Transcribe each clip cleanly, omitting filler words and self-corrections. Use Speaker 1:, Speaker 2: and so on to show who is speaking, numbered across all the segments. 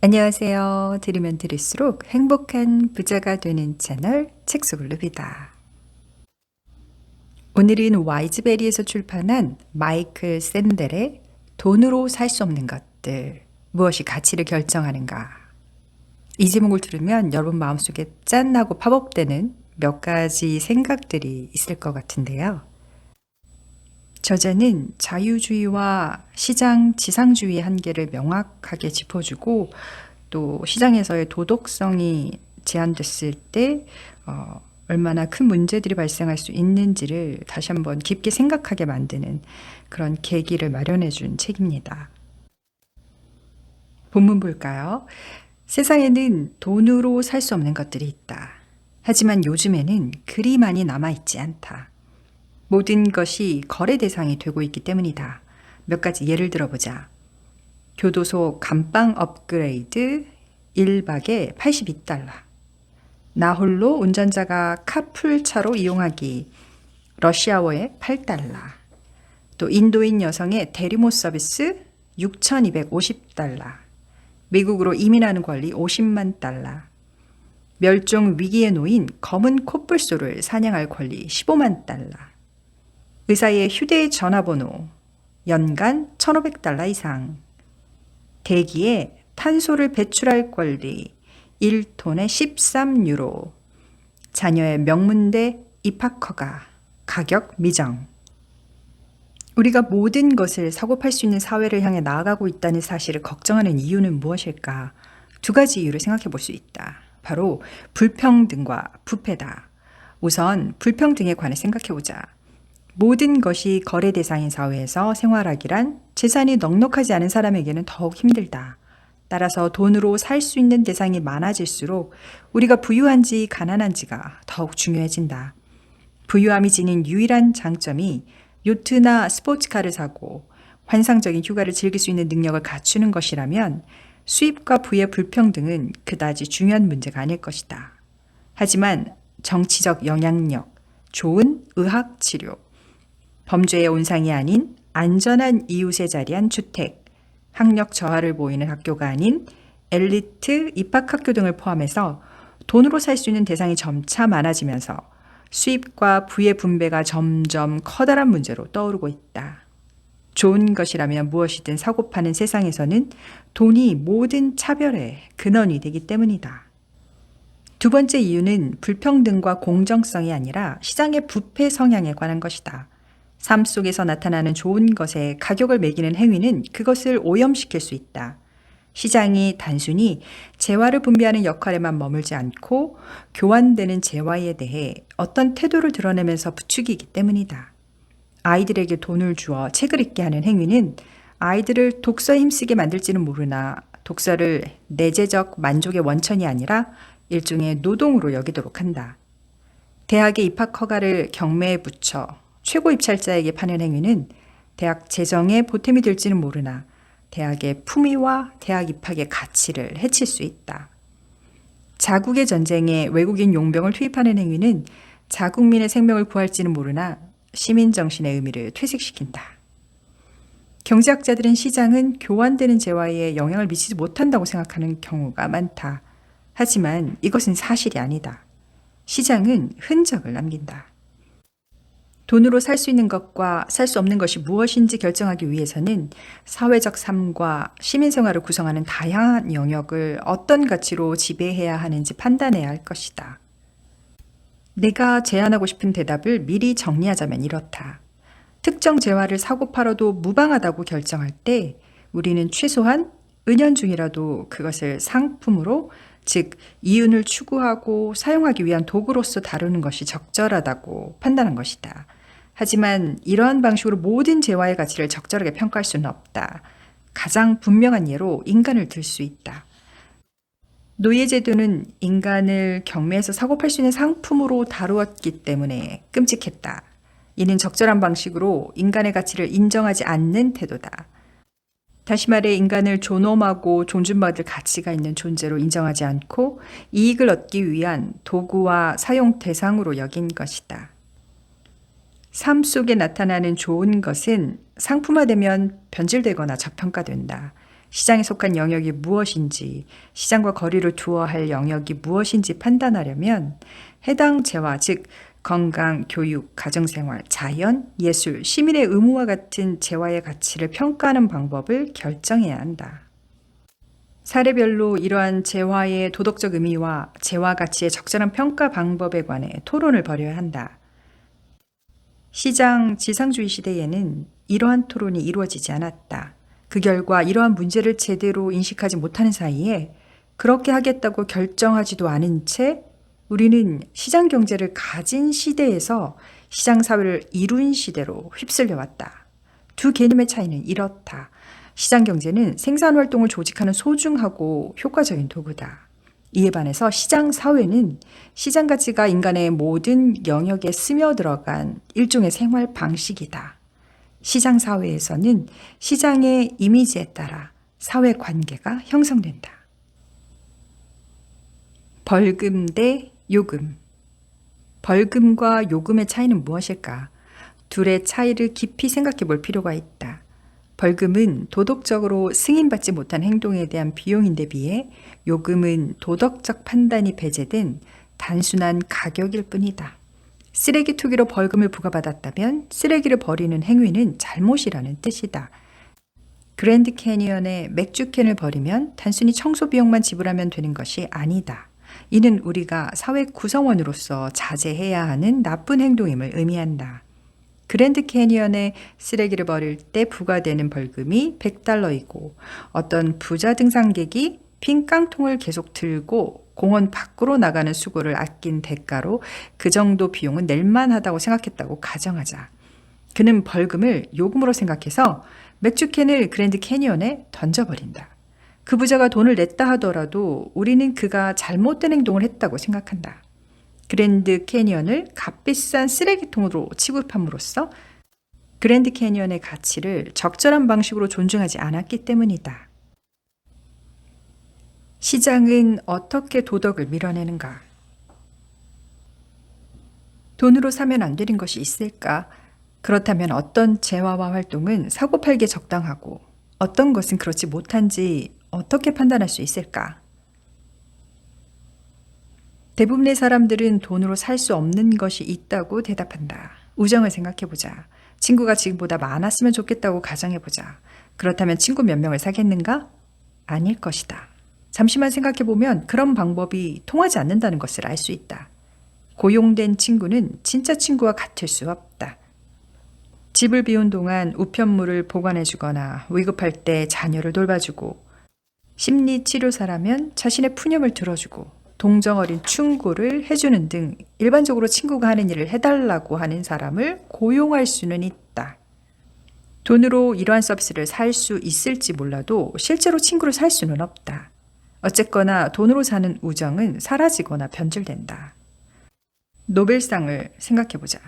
Speaker 1: 안녕하세요. 들으면 들을수록 행복한 부자가 되는 채널 책속을루비다. 오늘은 와이즈베리에서 출판한 마이클 샌델의 돈으로 살 수 없는 것들, 무엇이 가치를 결정하는가. 이 제목을 들으면 여러분 마음속에 짠 하고 팝업되는 몇 가지 생각들이 있을 것 같은데요. 저자는 자유주의와 시장 지상주의의 한계를 명확하게 짚어주고 또 시장에서의 도덕성이 제한됐을 때 얼마나 큰 문제들이 발생할 수 있는지를 다시 한번 깊게 생각하게 만드는 그런 계기를 마련해 준 책입니다. 본문 볼까요? 세상에는 돈으로 살 수 없는 것들이 있다. 하지만 요즘에는 그리 많이 남아있지 않다. 모든 것이 거래 대상이 되고 있기 때문이다. 몇 가지 예를 들어보자. 교도소 감방 업그레이드 1박에 $82. 나 홀로 운전자가 카풀차로 이용하기 러시아워에 $8. 또 인도인 여성의 대리모 서비스 $6,250. 미국으로 이민하는 권리 $50만. 멸종 위기에 놓인 검은 코뿔소를 사냥할 권리 $15만. 의사의 휴대전화번호 연간 $1,500 이상. 대기에 탄소를 배출할 권리 1톤에 13유로. 자녀의 명문대 입학허가 가격 미정. 우리가 모든 것을 사고 팔 수 있는 사회를 향해 나아가고 있다는 사실을 걱정하는 이유는 무엇일까? 두 가지 이유를 생각해 볼 수 있다. 바로 불평등과 부패다. 우선 불평등에 관해 생각해 보자. 모든 것이 거래 대상인 사회에서 생활하기란 재산이 넉넉하지 않은 사람에게는 더욱 힘들다. 따라서 돈으로 살 수 있는 대상이 많아질수록 우리가 부유한지 가난한지가 더욱 중요해진다. 부유함이 지닌 유일한 장점이 요트나 스포츠카를 사고 환상적인 휴가를 즐길 수 있는 능력을 갖추는 것이라면 수입과 부의 불평등은 그다지 중요한 문제가 아닐 것이다. 하지만 정치적 영향력, 좋은 의학 치료, 범죄의 온상이 아닌 안전한 이웃에 자리한 주택, 학력 저하를 보이는 학교가 아닌 엘리트 입학학교 등을 포함해서 돈으로 살 수 있는 대상이 점차 많아지면서 수입과 부의 분배가 점점 커다란 문제로 떠오르고 있다. 좋은 것이라면 무엇이든 사고 파는 세상에서는 돈이 모든 차별의 근원이 되기 때문이다. 두 번째 이유는 불평등과 공정성이 아니라 시장의 부패 성향에 관한 것이다. 삶 속에서 나타나는 좋은 것에 가격을 매기는 행위는 그것을 오염시킬 수 있다. 시장이 단순히 재화를 분배하는 역할에만 머물지 않고 교환되는 재화에 대해 어떤 태도를 드러내면서 부추기기 때문이다. 아이들에게 돈을 주어 책을 읽게 하는 행위는 아이들을 독서에 힘쓰게 만들지는 모르나 독서를 내재적 만족의 원천이 아니라 일종의 노동으로 여기도록 한다. 대학의 입학 허가를 경매에 붙여 최고 입찰자에게 파는 행위는 대학 재정에 보탬이 될지는 모르나 대학의 품위와 대학 입학의 가치를 해칠 수 있다. 자국의 전쟁에 외국인 용병을 투입하는 행위는 자국민의 생명을 구할지는 모르나 시민 정신의 의미를 퇴색시킨다. 경제학자들은 시장은 교환되는 재화에 영향을 미치지 못한다고 생각하는 경우가 많다. 하지만 이것은 사실이 아니다. 시장은 흔적을 남긴다. 돈으로 살 수 있는 것과 살 수 없는 것이 무엇인지 결정하기 위해서는 사회적 삶과 시민생활을 구성하는 다양한 영역을 어떤 가치로 지배해야 하는지 판단해야 할 것이다. 내가 제안하고 싶은 대답을 미리 정리하자면 이렇다. 특정 재화를 사고 팔아도 무방하다고 결정할 때 우리는 최소한 은연중이라도 그것을 상품으로, 즉 이윤을 추구하고 사용하기 위한 도구로서 다루는 것이 적절하다고 판단한 것이다. 하지만 이러한 방식으로 모든 재화의 가치를 적절하게 평가할 수는 없다. 가장 분명한 예로 인간을 들 수 있다. 노예제도는 인간을 경매에서 사고 팔 수 있는 상품으로 다루었기 때문에 끔찍했다. 이는 적절한 방식으로 인간의 가치를 인정하지 않는 태도다. 다시 말해 인간을 존엄하고 존중받을 가치가 있는 존재로 인정하지 않고 이익을 얻기 위한 도구와 사용 대상으로 여긴 것이다. 삶 속에 나타나는 좋은 것은 상품화되면 변질되거나 저평가된다. 시장에 속한 영역이 무엇인지, 시장과 거리를 두어야 할 영역이 무엇인지 판단하려면 해당 재화, 즉 건강, 교육, 가정생활, 자연, 예술, 시민의 의무와 같은 재화의 가치를 평가하는 방법을 결정해야 한다. 사례별로 이러한 재화의 도덕적 의미와 재화 가치의 적절한 평가 방법에 관해 토론을 벌여야 한다. 시장 지상주의 시대에는 이러한 토론이 이루어지지 않았다. 그 결과 이러한 문제를 제대로 인식하지 못하는 사이에 그렇게 하겠다고 결정하지도 않은 채 우리는 시장 경제를 가진 시대에서 시장 사회를 이룬 시대로 휩쓸려 왔다. 두 개념의 차이는 이렇다. 시장 경제는 생산 활동을 조직하는 소중하고 효과적인 도구다. 이에 반해서 시장 사회는 시장 가치가 인간의 모든 영역에 스며들어간 일종의 생활 방식이다. 시장 사회에서는 시장의 이미지에 따라 사회 관계가 형성된다. 벌금 대 요금. 벌금과 요금의 차이는 무엇일까? 둘의 차이를 깊이 생각해 볼 필요가 있다. 벌금은 도덕적으로 승인받지 못한 행동에 대한 비용인데 비해 요금은 도덕적 판단이 배제된 단순한 가격일 뿐이다. 쓰레기 투기로 벌금을 부과받았다면 쓰레기를 버리는 행위는 잘못이라는 뜻이다. 그랜드 캐니언에 맥주캔을 버리면 단순히 청소 비용만 지불하면 되는 것이 아니다. 이는 우리가 사회 구성원으로서 자제해야 하는 나쁜 행동임을 의미한다. 그랜드 캐니언에 쓰레기를 버릴 때 부과되는 벌금이 $100이고 어떤 부자 등산객이 빈 깡통을 계속 들고 공원 밖으로 나가는 수고를 아낀 대가로 그 정도 비용은 낼만하다고 생각했다고 가정하자. 그는 벌금을 요금으로 생각해서 맥주캔을 그랜드 캐니언에 던져버린다. 그 부자가 돈을 냈다 하더라도 우리는 그가 잘못된 행동을 했다고 생각한다. 그랜드 캐니언을 값비싼 쓰레기통으로 취급함으로써 그랜드 캐니언의 가치를 적절한 방식으로 존중하지 않았기 때문이다. 시장은 어떻게 도덕을 밀어내는가? 돈으로 사면 안 되는 것이 있을까? 그렇다면 어떤 재화와 활동은 사고팔기에 적당하고 어떤 것은 그렇지 못한지 어떻게 판단할 수 있을까? 대부분의 사람들은 돈으로 살 수 없는 것이 있다고 대답한다. 우정을 생각해보자. 친구가 지금보다 많았으면 좋겠다고 가정해보자. 그렇다면 친구 몇 명을 사겠는가? 아닐 것이다. 잠시만 생각해보면 그런 방법이 통하지 않는다는 것을 알 수 있다. 고용된 친구는 진짜 친구와 같을 수 없다. 집을 비운 동안 우편물을 보관해주거나 위급할 때 자녀를 돌봐주고 심리치료사라면 자신의 푸념을 들어주고 동정어린 충고를 해주는 등 일반적으로 친구가 하는 일을 해달라고 하는 사람을 고용할 수는 있다. 돈으로 이러한 서비스를 살 수 있을지 몰라도 실제로 친구를 살 수는 없다. 어쨌거나 돈으로 사는 우정은 사라지거나 변질된다. 노벨상을 생각해보자.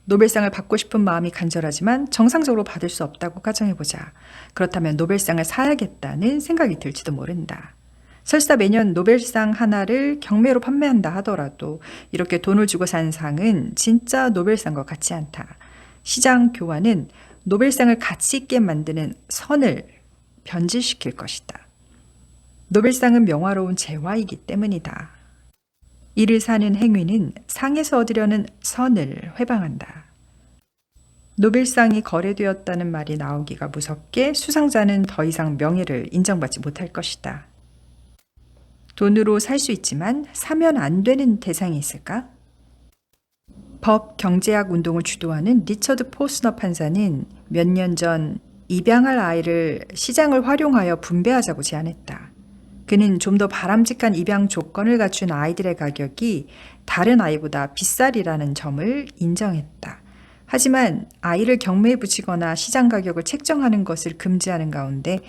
Speaker 1: 노벨상을 받고 싶은 마음이 간절하지만 정상적으로 받을 수 없다고 가정해보자. 그렇다면 노벨상을 사야겠다는 생각이 들지도 모른다. 설사 매년 노벨상 하나를 경매로 판매한다 하더라도 이렇게 돈을 주고 산 상은 진짜 노벨상과 같지 않다. 시장 교환은 노벨상을 가치 있게 만드는 선을 변질시킬 것이다. 노벨상은 명화로운 재화이기 때문이다. 이를 사는 행위는 상에서 얻으려는 선을 회방한다. 노벨상이 거래되었다는 말이 나오기가 무섭게 수상자는 더 이상 명예를 인정받지 못할 것이다. 돈으로 살 수 있지만 사면 안 되는 대상이 있을까? 법 경제학 운동을 주도하는 리처드 포스너 판사는 몇 년 전 입양할 아이를 시장을 활용하여 분배하자고 제안했다. 그는 좀 더 바람직한 입양 조건을 갖춘 아이들의 가격이 다른 아이보다 비싸리라는 점을 인정했다. 하지만 아이를 경매에 붙이거나 시장 가격을 책정하는 것을 금지하는 가운데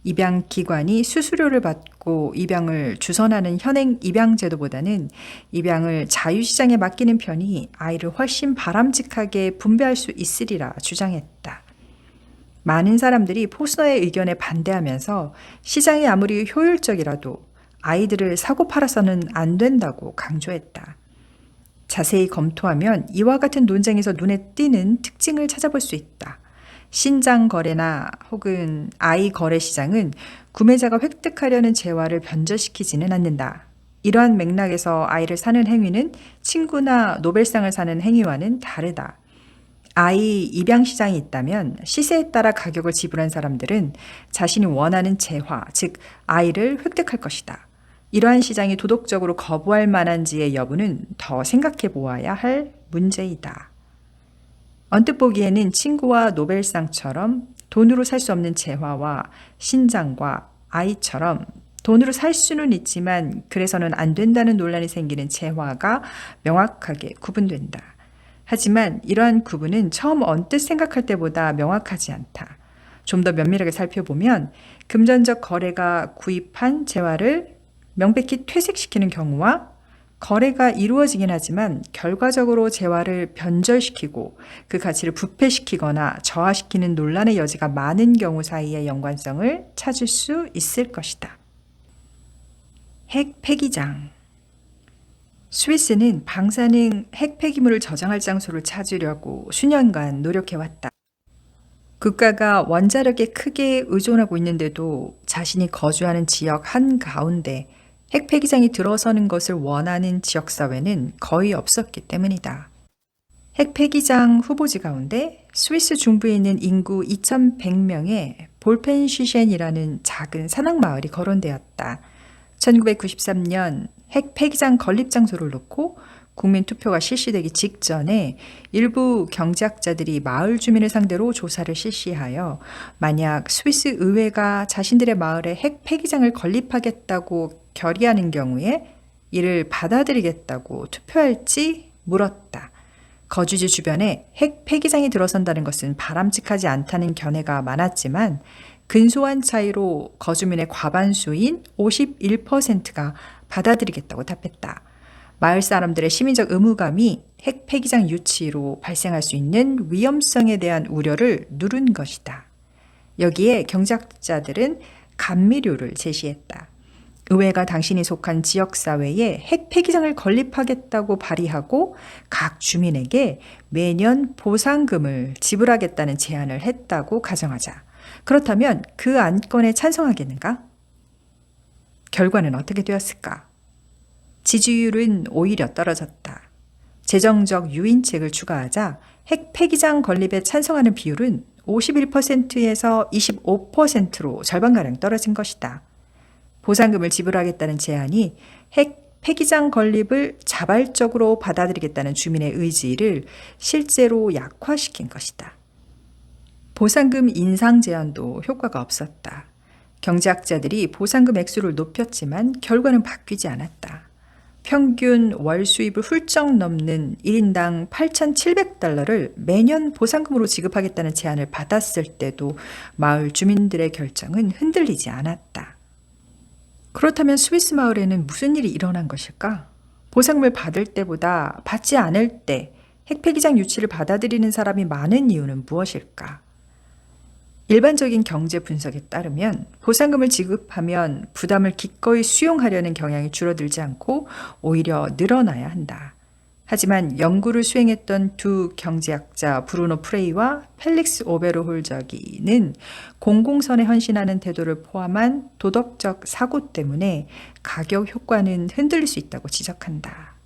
Speaker 1: 입양 기관이 수수료를 받고 입양을 주선하는 현행 입양 제도보다는 입양을 자유시장에 맡기는 편이 아이를 훨씬 바람직하게 분배할 수 있으리라 주장했다. 많은 사람들이 포스너의 의견에 반대하면서 시장이 아무리 효율적이라도 아이들을 사고 팔아서는 안 된다고 강조했다. 자세히 검토하면 이와 같은 논쟁에서 눈에 띄는 특징을 찾아볼 수 있다. 신장 거래나 혹은 아이 거래 시장은 구매자가 획득하려는 재화를 변절시키지는 않는다. 이러한 맥락에서 아이를 사는 행위는 친구나 노벨상을 사는 행위와는 다르다. 아이 입양 시장이 있다면 시세에 따라 가격을 지불한 사람들은 자신이 원하는 재화, 즉 아이를 획득할 것이다. 이러한 시장이 도덕적으로 거부할 만한지의 여부는 더 생각해 보아야 할 문제이다. 언뜻 보기에는 친구와 노벨상처럼 돈으로 살 수 없는 재화와 신장과 아이처럼 돈으로 살 수는 있지만 그래서는 안 된다는 논란이 생기는 재화가 명확하게 구분된다. 하지만 이러한 구분은 처음 언뜻 생각할 때보다 명확하지 않다. 좀 더 면밀하게 살펴보면 금전적 거래가 구입한 재화를 명백히 퇴색시키는 경우와 거래가 이루어지긴 하지만 결과적으로 재화를 변절시키고 그 가치를 부패시키거나 저하시키는 논란의 여지가 많은 경우 사이의 연관성을 찾을 수 있을 것이다. 핵 폐기장. 스위스는 방사능 핵 폐기물을 저장할 장소를 찾으려고 수년간 노력해왔다. 국가가 원자력에 크게 의존하고 있는데도 자신이 거주하는 지역 한가운데 핵 폐기장이 들어서는 것을 원하는 지역사회는 거의 없었기 때문이다. 핵 폐기장 후보지 가운데 스위스 중부에 있는 인구 2,100명의 볼펜시셴이라는 작은 산악마을이 거론되었다. 1993년 핵 폐기장 건립 장소를 놓고 국민투표가 실시되기 직전에 일부 경제학자들이 마을 주민을 상대로 조사를 실시하여 만약 스위스 의회가 자신들의 마을에 핵 폐기장을 건립하겠다고 결의하는 경우에 이를 받아들이겠다고 투표할지 물었다. 거주지 주변에 핵 폐기장이 들어선다는 것은 바람직하지 않다는 견해가 많았지만 근소한 차이로 거주민의 과반수인 51%가 받아들이겠다고 답했다. 마을 사람들의 시민적 의무감이 핵 폐기장 유치로 발생할 수 있는 위험성에 대한 우려를 누른 것이다. 여기에 경제학자들은 감미료를 제시했다. 의회가 당신이 속한 지역사회에 핵 폐기장을 건립하겠다고 발의하고 각 주민에게 매년 보상금을 지불하겠다는 제안을 했다고 가정하자. 그렇다면 그 안건에 찬성하겠는가? 결과는 어떻게 되었을까? 지지율은 오히려 떨어졌다. 재정적 유인책을 추가하자 핵 폐기장 건립에 찬성하는 비율은 51%에서 25%로 절반가량 떨어진 것이다. 보상금을 지불하겠다는 제안이 핵 폐기장 건립을 자발적으로 받아들이겠다는 주민의 의지를 실제로 약화시킨 것이다. 보상금 인상 제한도 효과가 없었다. 경제학자들이 보상금 액수를 높였지만 결과는 바뀌지 않았다. 평균 월 수입을 훌쩍 넘는 1인당 8,700달러를 매년 보상금으로 지급하겠다는 제안을 받았을 때도 마을 주민들의 결정은 흔들리지 않았다. 그렇다면 스위스 마을에는 무슨 일이 일어난 것일까? 보상금을 받을 때보다 받지 않을 때 핵폐기장 유치를 받아들이는 사람이 많은 이유는 무엇일까? 일반적인 경제 분석에 따르면 보상금을 지급하면 부담을 기꺼이 수용하려는 경향이 줄어들지 않고 오히려 늘어나야 한다. 하지만 연구를 수행했던 두 경제학자 브루노 프레이와 펠릭스 오베르홀저기는 공공선에 헌신하는 태도를 포함한 도덕적 사고 때문에 가격 효과는 흔들릴 수 있다고 지적한다.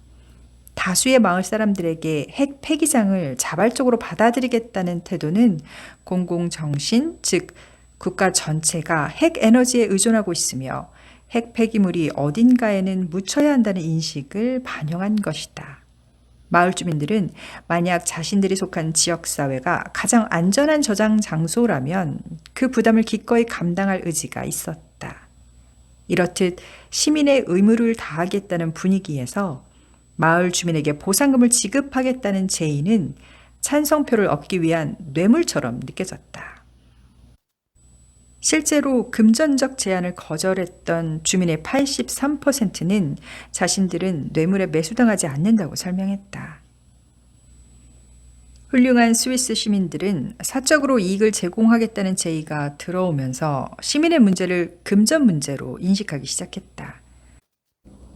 Speaker 1: 다수의 마을 사람들에게 핵 폐기장을 자발적으로 받아들이겠다는 태도는 공공정신, 즉 국가 전체가 핵 에너지에 의존하고 있으며 핵 폐기물이 어딘가에는 묻혀야 한다는 인식을 반영한 것이다. 마을 주민들은 만약 자신들이 속한 지역사회가 가장 안전한 저장 장소라면 그 부담을 기꺼이 감당할 의지가 있었다. 이렇듯 시민의 의무를 다하겠다는 분위기에서 마을 주민에게 보상금을 지급하겠다는 제의는 찬성표를 얻기 위한 뇌물처럼 느껴졌다. 실제로 금전적 제안을 거절했던 주민의 83%는 자신들은 뇌물에 매수당하지 않는다고 설명했다. 훌륭한 스위스 시민들은 사적으로 이익을 제공하겠다는 제의가 들어오면서 시민의 문제를 금전 문제로 인식하기 시작했다.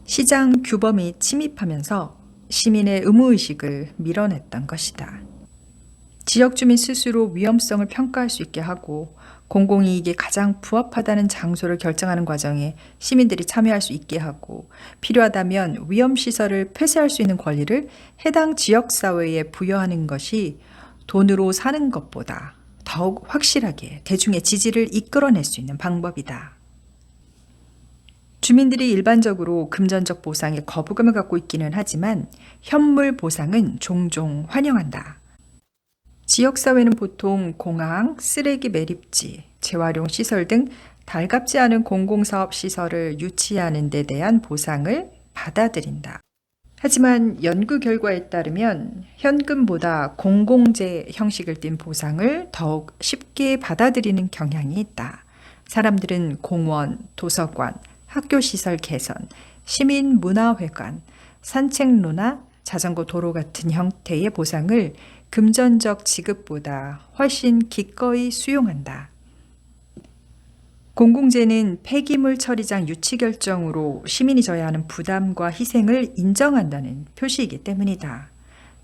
Speaker 1: 시장 규범이 침입하면서 시민의 의무의식을 밀어냈던 것이다. 지역 주민 스스로 위험성을 평가할 수 있게 하고 공공이익에 가장 부합하다는 장소를 결정하는 과정에 시민들이 참여할 수 있게 하고 필요하다면 위험시설을 폐쇄할 수 있는 권리를 해당 지역사회에 부여하는 것이 돈으로 사는 것보다 더욱 확실하게 대중의 지지를 이끌어낼 수 있는 방법이다. 주민들이 일반적으로 금전적 보상에 거부감을 갖고 있기는 하지만 현물 보상은 종종 환영한다. 지역사회는 보통 공항, 쓰레기 매립지, 재활용 시설 등 달갑지 않은 공공사업 시설을 유치하는 데 대한 보상을 받아들인다. 하지만 연구 결과에 따르면 현금보다 공공재 형식을 띤 보상을 더욱 쉽게 받아들이는 경향이 있다. 사람들은 공원, 도서관, 학교시설 개선, 시민문화회관, 산책로나 자전거 도로 같은 형태의 보상을 금전적 지급보다 훨씬 기꺼이 수용한다. 공공재는 폐기물 처리장 유치 결정으로 시민이 져야 하는 부담과 희생을 인정한다는 표시이기 때문이다.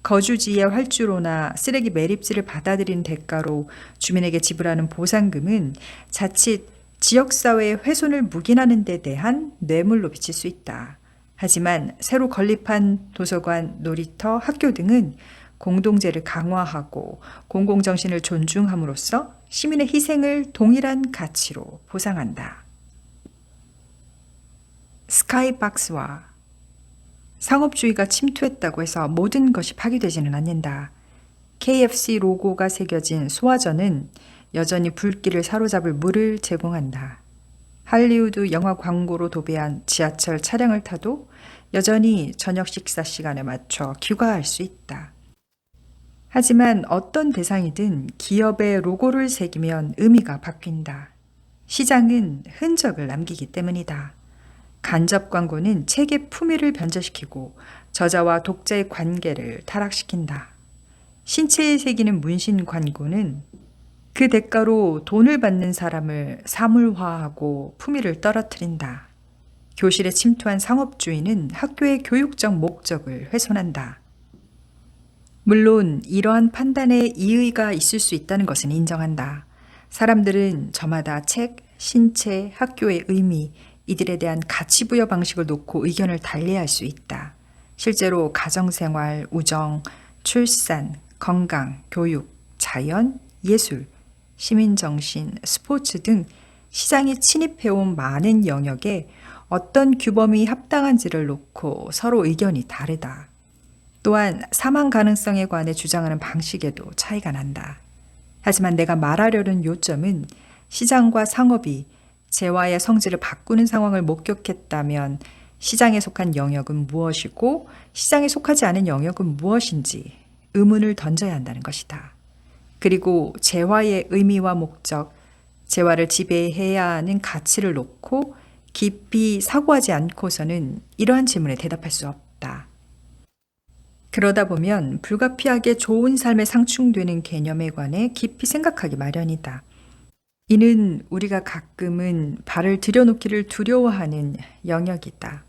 Speaker 1: 거주지의 활주로나 쓰레기 매립지를 받아들이는 대가로 주민에게 지불하는 보상금은 자칫 지역사회의 훼손을 묵인하는 데 대한 뇌물로 비칠 수 있다. 하지만 새로 건립한 도서관, 놀이터, 학교 등은 공동체를 강화하고 공공정신을 존중함으로써 시민의 희생을 동일한 가치로 보상한다. 스카이박스와 상업주의가 침투했다고 해서 모든 것이 파괴되지는 않는다. KFC 로고가 새겨진 소화전은 여전히 불길을 사로잡을 물을 제공한다. 할리우드 영화 광고로 도배한 지하철 차량을 타도 여전히 저녁 식사 시간에 맞춰 귀가할 수 있다. 하지만 어떤 대상이든 기업의 로고를 새기면 의미가 바뀐다. 시장은 흔적을 남기기 때문이다. 간접 광고는 책의 품위를 변절시키고 저자와 독자의 관계를 타락시킨다. 신체에 새기는 문신 광고는 그 대가로 돈을 받는 사람을 사물화하고 품위를 떨어뜨린다. 교실에 침투한 상업주의는 학교의 교육적 목적을 훼손한다. 물론 이러한 판단에 이의가 있을 수 있다는 것은 인정한다. 사람들은 저마다 책, 신체, 학교의 의미, 이들에 대한 가치 부여 방식을 놓고 의견을 달리할 수 있다. 실제로 가정생활, 우정, 출산, 건강, 교육, 자연, 예술, 시민정신, 스포츠 등 시장이 침입해온 많은 영역에 어떤 규범이 합당한지를 놓고 서로 의견이 다르다. 또한 사망 가능성에 관해 주장하는 방식에도 차이가 난다. 하지만 내가 말하려는 요점은 시장과 상업이 재화의 성질을 바꾸는 상황을 목격했다면 시장에 속한 영역은 무엇이고 시장에 속하지 않은 영역은 무엇인지 의문을 던져야 한다는 것이다. 그리고 재화의 의미와 목적, 재화를 지배해야 하는 가치를 놓고 깊이 사고하지 않고서는 이러한 질문에 대답할 수 없다. 그러다 보면 불가피하게 좋은 삶에 상충되는 개념에 관해 깊이 생각하기 마련이다. 이는 우리가 가끔은 발을 들여놓기를 두려워하는 영역이다.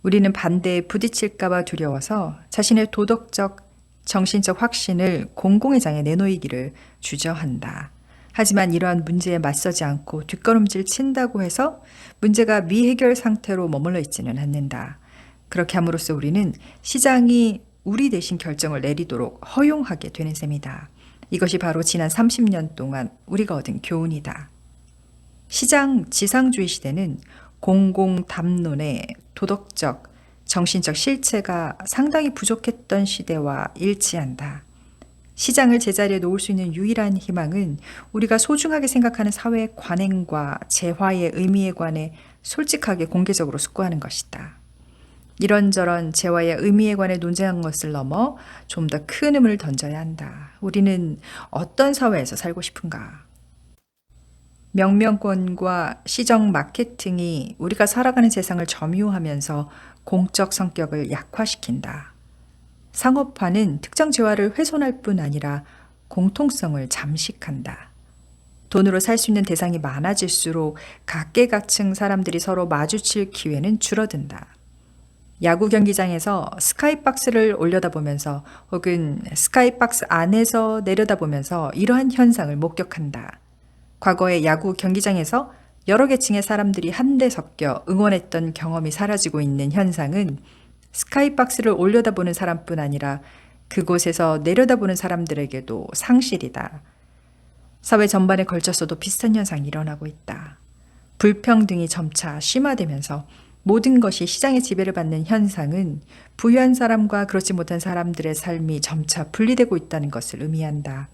Speaker 1: 우리는 반대에 부딪힐까봐 두려워서 자신의 도덕적, 정신적 확신을 공공의 장에 내놓이기를 주저한다. 하지만 이러한 문제에 맞서지 않고 뒷걸음질 친다고 해서 문제가 미해결 상태로 머물러 있지는 않는다. 그렇게 함으로써 우리는 시장이 우리 대신 결정을 내리도록 허용하게 되는 셈이다. 이것이 바로 지난 30년 동안 우리가 얻은 교훈이다. 시장 지상주의 시대는 공공 담론의 도덕적, 정신적 실체가 상당히 부족했던 시대와 일치한다. 시장을 제자리에 놓을 수 있는 유일한 희망은 우리가 소중하게 생각하는 사회의 관행과 재화의 의미에 관해 솔직하게 공개적으로 숙고하는 것이다. 이런저런 재화의 의미에 관해 논쟁한 것을 넘어 좀 더 큰 의문을 던져야 한다. 우리는 어떤 사회에서 살고 싶은가? 명명권과 시정 마케팅이 우리가 살아가는 세상을 점유하면서 공적 성격을 약화시킨다. 상업화는 특정 재화를 훼손할 뿐 아니라 공통성을 잠식한다. 돈으로 살 수 있는 대상이 많아질수록 각계각층 사람들이 서로 마주칠 기회는 줄어든다. 야구 경기장에서 스카이박스를 올려다보면서 혹은 스카이박스 안에서 내려다보면서 이러한 현상을 목격한다. 과거의 야구 경기장에서 여러 계층의 사람들이 한데 섞여 응원했던 경험이 사라지고 있는 현상은 스카이박스를 올려다보는 사람뿐 아니라 그곳에서 내려다보는 사람들에게도 상실이다. 사회 전반에 걸쳐서도 비슷한 현상이 일어나고 있다. 불평등이 점차 심화되면서 모든 것이 시장의 지배를 받는 현상은 부유한 사람과 그렇지 못한 사람들의 삶이 점차 분리되고 있다는 것을 의미한다.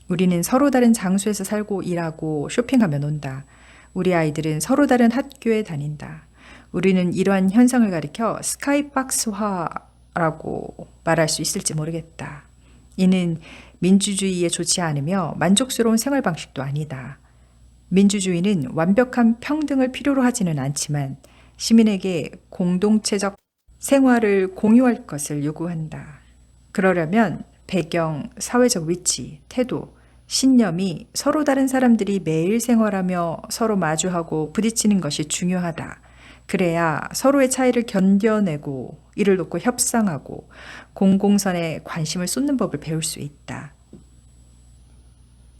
Speaker 1: 우리는 서로 다른 장소에서 살고 일하고 쇼핑하며 논다. 우리 아이들은 서로 다른 학교에 다닌다. 우리는 이러한 현상을 가리켜 스카이박스화라고 말할 수 있을지 모르겠다. 이는 민주주의에 좋지 않으며 만족스러운 생활 방식도 아니다. 민주주의는 완벽한 평등을 필요로 하지는 않지만 시민에게 공동체적 생활을 공유할 것을 요구한다. 그러려면 배경, 사회적 위치, 태도, 신념이 서로 다른 사람들이 매일 생활하며 서로 마주하고 부딪히는 것이 중요하다. 그래야 서로의 차이를 견뎌내고 이를 놓고 협상하고 공공선에 관심을 쏟는 법을 배울 수 있다.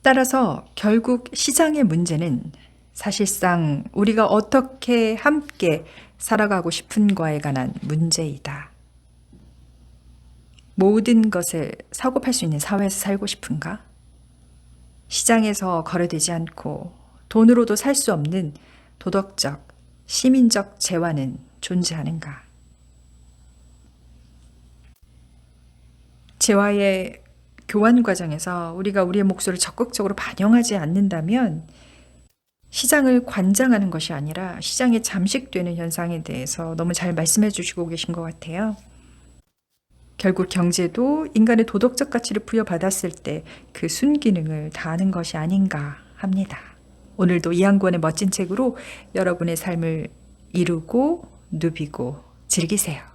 Speaker 1: 따라서 결국 시장의 문제는 사실상 우리가 어떻게 함께 살아가고 싶은가에 관한 문제이다. 모든 것을 사고 팔 수 있는 사회에서 살고 싶은가? 시장에서 거래되지 않고 돈으로도 살 수 없는 도덕적, 시민적 재화는 존재하는가? 재화의 교환 과정에서 우리가 우리의 목소리를 적극적으로 반영하지 않는다면 시장을 관장하는 것이 아니라 시장에 잠식되는 현상에 대해서 너무 잘 말씀해 주시고 계신 것 같아요. 결국 경제도 인간의 도덕적 가치를 부여받았을 때 그 순기능을 다하는 것이 아닌가 합니다. 오늘도 이한권의 멋진 책으로 여러분의 삶을 이루고 누비고 즐기세요.